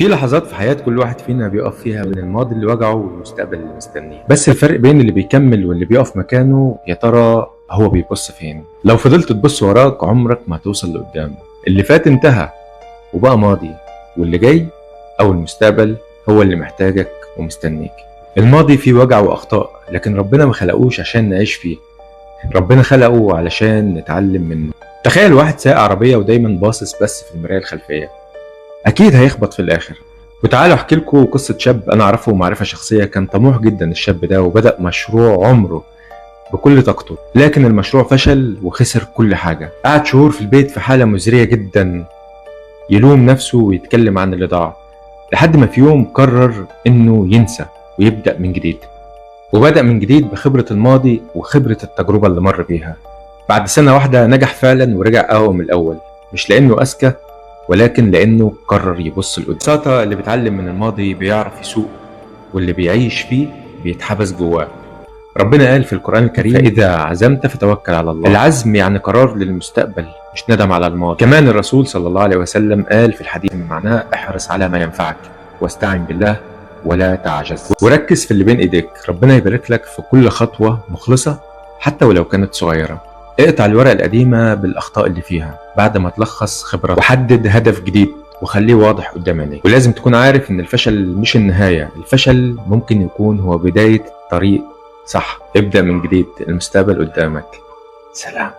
في لحظات في حياة كل واحد فينا بيقف فيها بين الماضي اللي وجعه والمستقبل اللي مستنيه، بس الفرق بين اللي بيكمل واللي بيقف مكانه يا ترى هو بيبص فين؟ لو فضلت تبص وراك عمرك ما هتوصل لقدام. اللي فات انتهى وبقى ماضي، واللي جاي أو المستقبل هو اللي محتاجك ومستنيك. الماضي فيه وجع وأخطاء، لكن ربنا ما خلقوش عشان نعيش فيه، ربنا خلقه علشان نتعلم منه. تخيل واحد سايق عربية ودايما باصص بس في المراية الخلفية، اكيد هيخبط في الاخر. وتعالوا احكي لكم قصه شاب انا اعرفه معرفه شخصيه. كان طموح جدا الشاب ده، وبدا مشروع عمره بكل طاقته، لكن المشروع فشل وخسر كل حاجه. قعد شهور في البيت في حاله مزريه جدا، يلوم نفسه ويتكلم عن اللي ضاع، لحد ما في يوم قرر انه ينسى ويبدا من جديد. وبدا من جديد بخبره الماضي وخبره التجربه اللي مر بيها. بعد سنه واحده نجح فعلا ورجع اقوى من الاول، مش لانه اذكى ولكن لأنه قرر يبص لقدام. ببساطة اللي بيتعلم من الماضي بيعرف يسوق، واللي بيعيش فيه بيتحبس جواه. ربنا قال في القرآن الكريم: فإذا عزمت فتوكل على الله. العزم يعني قرار للمستقبل، مش ندم على الماضي. كمان الرسول صلى الله عليه وسلم قال في الحديث معناه: احرص على ما ينفعك واستعن بالله ولا تعجز. وركز في اللي بين ايديك، ربنا يبارك لك في كل خطوة مخلصة حتى ولو كانت صغيرة. اقطع الورقة القديمة بالأخطاء اللي فيها بعد ما تلخص خبرات، وحدد هدف جديد وخليه واضح قدام عينيك. ولازم تكون عارف إن الفشل مش النهاية، الفشل ممكن يكون هو بداية طريق صح. ابدأ من جديد، المستقبل قدامك. سلام.